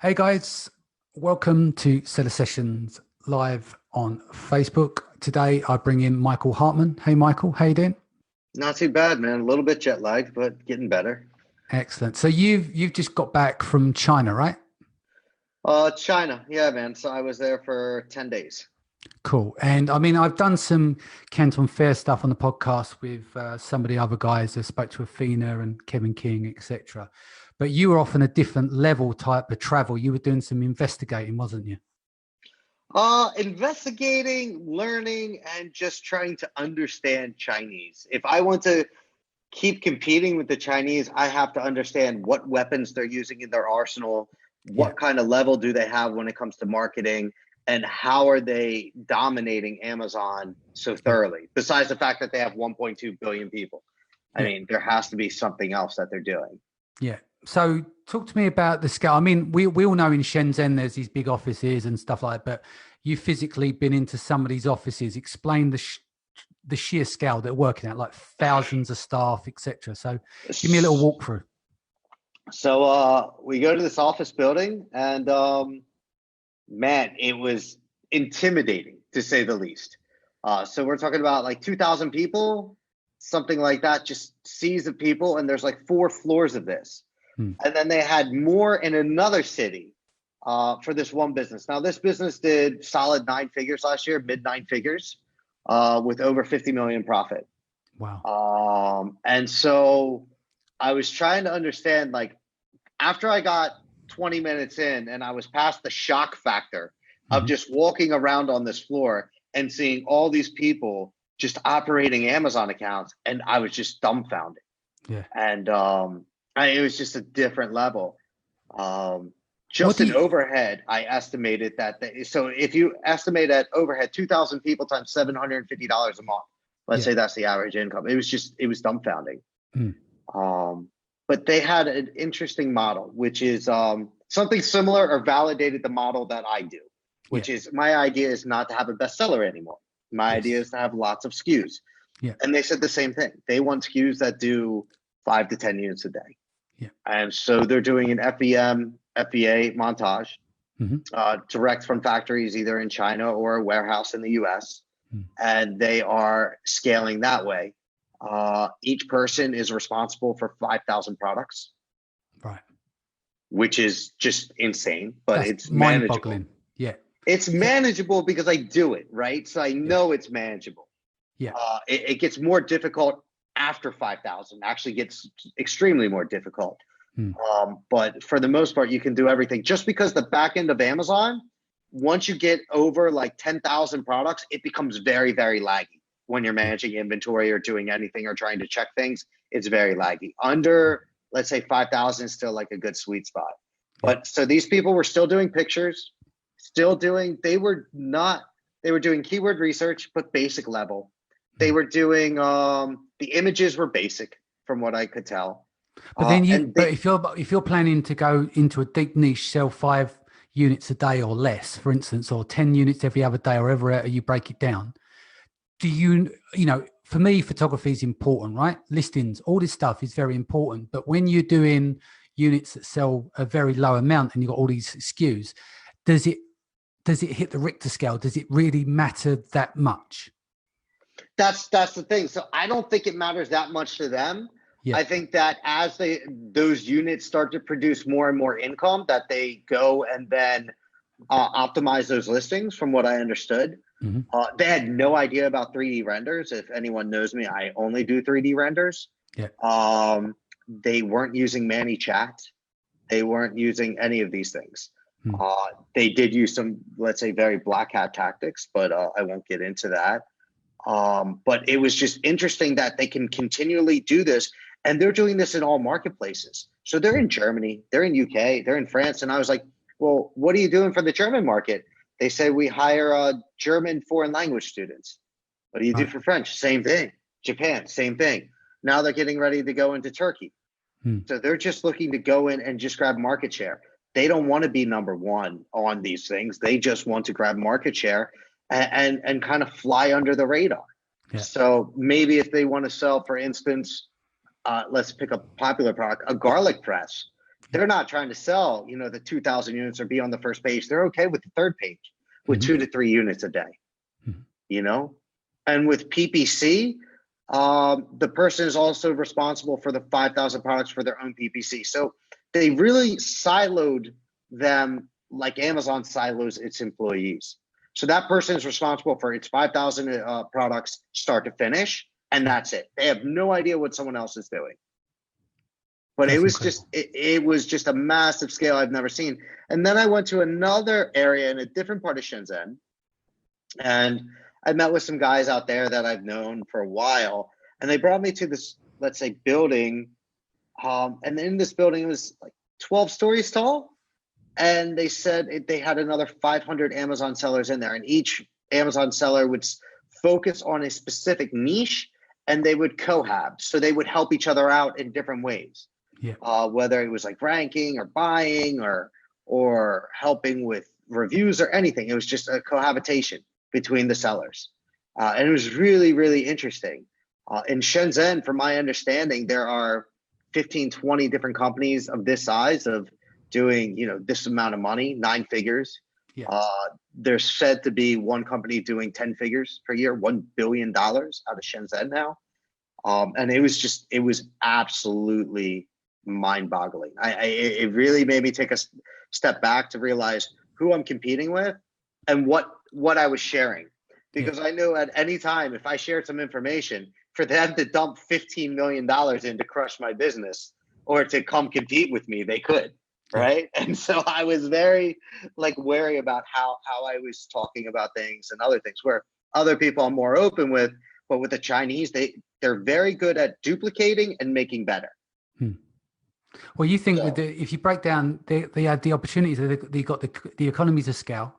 Hey guys, welcome to Cellar Sessions live on Facebook. Today I bring in Michael Hartman. Hey Michael, how you doing? Not too bad, man. A little bit jet lagged, but getting better. Excellent. So you've just got back from China, right? China, yeah, man. So I was there for 10 days. Cool. And I mean, I've done some Canton Fair stuff on the podcast with some of the other guys. I spoke to Athena and Kevin King, etc. But you were off on a different level type of travel. You were doing some investigating, wasn't you? Investigating, learning, and just trying to understand Chinese. If I want to keep competing with the Chinese, I have to understand what weapons they're using in their arsenal, Yeah. what kind of level do they have when it comes to marketing, and how are they dominating Amazon so Yeah. thoroughly, besides the fact that they have 1.2 billion people. I Yeah. mean, there has to be something else that they're doing. Yeah. So talk to me about the scale. I mean, we all know in Shenzhen there's these big offices and stuff like that, but you've physically been into some of these offices. Explain the sheer scale they're working at, like thousands of staff, etc. So give me a little walkthrough. So we go to this office building, and man, it was intimidating to say the least. So we're talking about like 2,000 people, something like that, just seas of people, and there's like 4 floors of this. Hmm. And then they had more in another city for this one business. Now, this business did solid 9 figures last year, mid 9 figures, with over 50 million profit. Wow. And so I was trying to understand, like, after I got 20 minutes in and I was past the shock factor of Mhm. just walking around on this floor and seeing all these people just operating Amazon accounts, and I was just dumbfounded. Yeah. And it was just a different level. Um, What just do in you? overhead, I estimated that. So if you estimate at overhead, 2,000 people times $750 a month, let's Yeah. say that's the average income. It was dumbfounding. Mm. Um, but they had an interesting model, which is something similar or validated the model that I do, Yeah. which is my idea is not to have a bestseller anymore. My idea Yes. is to have lots of SKUs. Yeah. And they said the same thing. They want SKUs that do 5 to 10 units a day. Yeah. And so they're doing an FEM, FBA montage, Hmm. direct from factories either in China or a warehouse in the US. Mm. And they are scaling that way. Each person is responsible for 5,000 products, Right. which is just insane, but That's it's manageable. mind-boggling. Yeah. It's So, manageable because I do it, right? So I yeah. know it's manageable. Yeah. It gets more difficult after 5,000, actually gets extremely more difficult. Mm. But for the most part, you can do everything. Just because the back end of Amazon, once you get over like 10,000 products, it becomes very, very laggy when you're Yeah. managing inventory or doing anything or trying to check things. It's very laggy. Under, let's say 5,000 is still like a good sweet spot. Yeah. But so these people were still doing pictures, still doing, they were doing keyword research, but basic level. They Mm. were doing, the images were basic from what I could tell. But then And but they, if you're planning to go into a deep niche, sell 5 units a day or less, for instance, or 10 units every other day, or however you break it down, do for me, photography is important, right? Listings, all this stuff is very important. But when you're doing units that sell a very low amount and you've got all these SKUs, does it does it hit the Richter scale? Does it really matter that much? that's the thing. So I don't think it matters that much to them. Yeah. I think that as those units start to produce more and more income, that they go and then optimize those listings. From what I understood, Hmm. they had no idea about 3D renders. If anyone knows me, I only do 3D renders. Yeah. They weren't using ManyChat. They weren't using any of these things. Hmm. They did use some, let's say, very black hat tactics, but I won't get into that. But it was just interesting that they can continually do this, and they're doing this in all marketplaces. So they're in Germany, they're in UK, they're in France, and I was like, well, what are you doing for the German market? They say we hire German foreign language students. What do you do Right. for French? Same thing. Japan, same thing. Now they're getting ready to go into Turkey. Hmm. So they're just looking to go in and just grab market share. They don't want to be number one on these things. They just want to grab market share and kind of fly under the radar. Yeah. So maybe if they want to sell, for instance, let's pick a popular product, a garlic press. They're not trying to sell, the 2,000 units or be on the first page. They're okay with the third page with 2 to 3 units a day, And with PPC, the person is also responsible for the 5,000 products for their own PPC. So they really siloed them like Amazon silos its employees. So that person is responsible for its 5,000 products start to finish, and that's it. They have no idea what someone else is doing. But it was incredible. It was just a massive scale I've never seen. And then I went to another area in a different part of Shenzhen, and I met with some guys out there that I've known for a while, and they brought me to this, let's say, building. And in this building, it was like 12 stories tall. And they said they had another 500 Amazon sellers in there, and each Amazon seller would focus on a specific niche, and they would cohab. So they would help each other out in different ways. Yeah. Whether it was like ranking or buying or helping with reviews or anything. It was just a cohabitation between the sellers. And it was really, really interesting. In Shenzhen, from my understanding, there are 15, 20 different companies of this size of doing, this amount of money, 9 figures. Yeah. There's said to be one company doing 10 figures per year, $1 billion out of Shenzhen now. And it was absolutely mind-boggling. It really made me take a step back to realize who I'm competing with and what I was sharing. Because I knew at any time, if I shared some information, for them to dump $15 million in to crush my business or to come compete with me, they could. Right. And so I was very wary about how I was talking about things and other things where other people I'm more open with. But with the Chinese, they're very good at duplicating and making better. Well, you think if you break down, they had the opportunities, they got the economies of scale.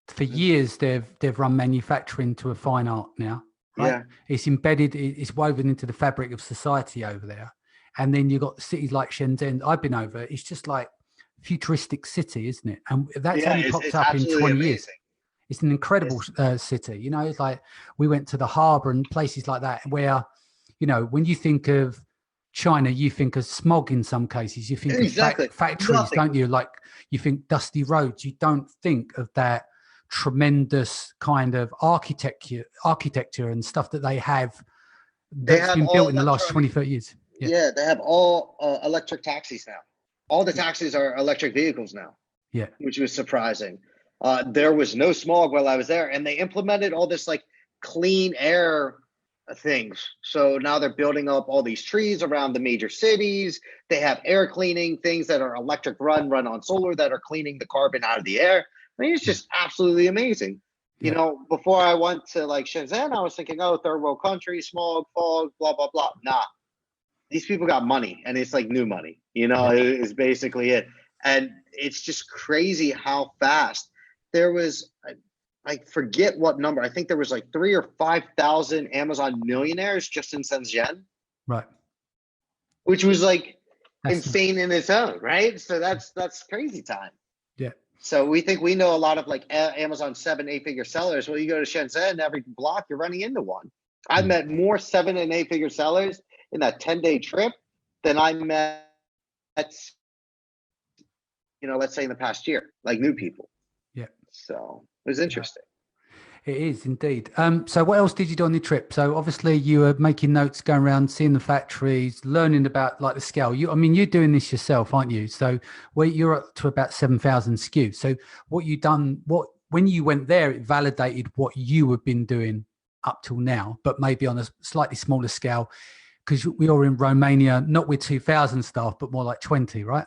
For years, they've run manufacturing to a fine art now. Right? Yeah. It's embedded, it's woven into the fabric of society over there. And then you've got cities like Shenzhen. I've been over. It's just like futuristic city, isn't it? And that's only popped up in 20 years. It's an incredible city. It's like we went to the harbor and places like that where, when you think of China, you think of smog in some cases. You think of factories, don't you? Like you think dusty roads. You don't think of that tremendous kind of architecture and stuff that they have that's been built in the last 20, 30 years. Yeah, they have all electric taxis now. All the taxis are electric vehicles now. Yeah, which was surprising. There was no smog while I was there, and they implemented all this clean air things. So now they're building up all these trees around the major cities. They have air cleaning things that are electric run on solar that are cleaning the carbon out of the air. I mean, it's just absolutely amazing. Yeah. Before I went to Shenzhen, I was thinking, third world country, smog, fog, blah, blah, blah. Nah. These people got money, and it's new money, is basically it. And it's just crazy how fast there was, I forget what number. I think there was 3,000 or 5,000 Amazon millionaires just in Shenzhen. Right. Which was insane in its own, right? So that's crazy time. Yeah. So we think we know a lot of Amazon 7, 8-figure sellers. Well, you go to Shenzhen, every block you're running into one. I've met more 7 and 8-figure sellers in that 10-day trip than I met, let's say in the past year, new people. Yeah. So it was interesting. It is indeed. So what else did you do on the trip? So obviously you were making notes, going around, seeing the factories, learning about the scale. You're doing this yourself, aren't you? So you're up to about 7,000 SKUs. So what you done, when you went there, it validated what you have been doing up till now, but maybe on a slightly smaller scale. Because we are in Romania, not with 2,000 staff, but more like 20, right?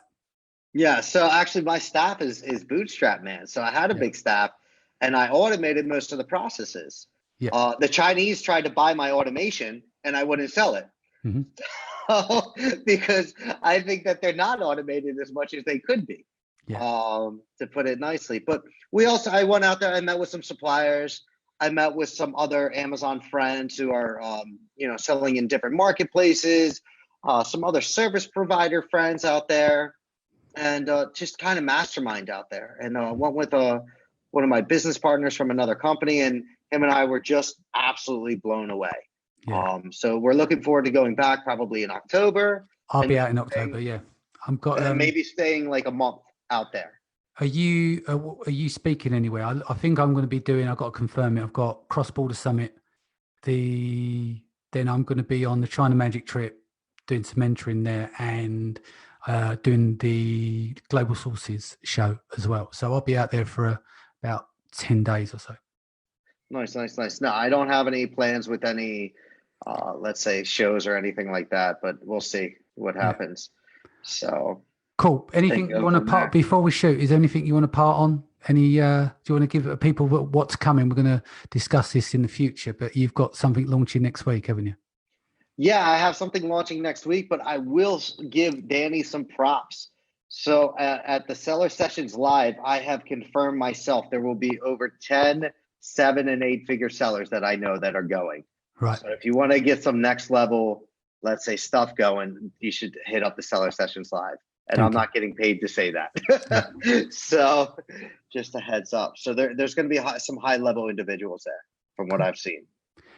Yeah. So actually, my staff is bootstrap, man. So I had a big staff, and I automated most of the processes. Yeah. The Chinese tried to buy my automation, and I wouldn't sell it. Mm-hmm. Because I think that they're not automated as much as they could be. Yeah. To put it nicely. But I went out there and met with some suppliers. I met with some other Amazon friends who are, selling in different marketplaces, some other service provider friends out there, and just kind of mastermind out there. And I went with one of my business partners from another company, and him and I were just absolutely blown away. Yeah. So we're looking forward to going back probably in October. I'll be out in October, yeah. I've got. And maybe staying like a month out there. Are you speaking anywhere? I think I'm going to be doing. I've got to confirm it. I've got Cross Border Summit. Then I'm going to be on the China Magic trip, doing some mentoring there, and doing the Global Sources show as well. So I'll be out there for about 10 days or so. Nice. No, I don't have any plans with any, let's say, shows or anything like that, but we'll see what happens. So cool. Anything you want to part before we shoot? Is there anything you want to part on? Do you want to give people what's coming? We're going to discuss this in the future, but you've got something launching next week, haven't you? Yeah, I have something launching next week, but I will give Danny some props. So at the Cellar Sessions Live, I have confirmed myself there will be over 10 7- and 8-figure sellers that I know that are going. Right. So if you want to get some next level, let's say, stuff going, you should hit up the Cellar Sessions Live. And I'm not getting paid to say that. So just a heads up. So there's going to be some high level individuals there from what I've seen.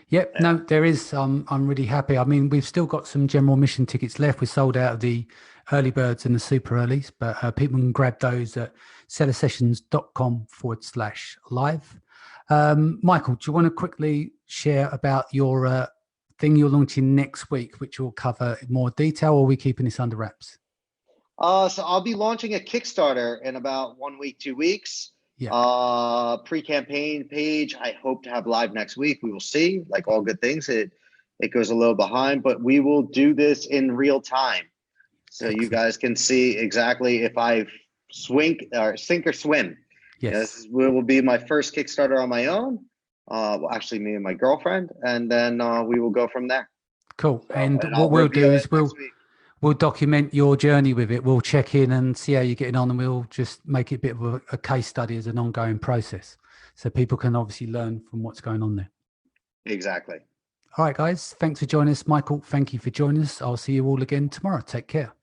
Yep. Yeah. No, there is. I'm really happy. I mean, we've still got some general admission tickets left. We sold out of the early birds and the super earlys, but people can grab those at cellarsessions.com/live. Michael, do you want to quickly share about your thing you're launching next week, which will cover more detail, or are we keeping this under wraps? So I'll be launching a Kickstarter in about 1 week, 2 weeks. Yeah. Pre-campaign page, I hope to have live next week. We will see. Like all good things, it goes a little behind, but we will do this in real time. So you guys can see exactly if I sink or swim. Yes. This will be my first Kickstarter on my own. Well, actually, me and my girlfriend, and then we will go from there. Cool. So, and what we'll do is we'll document your journey with it. We'll check in and see how you're getting on, and we'll just make it a bit of a case study as an ongoing process, so people can obviously learn from what's going on there. Exactly. All right, guys. Thanks for joining us. Michael, thank you for joining us. I'll see you all again tomorrow. Take care.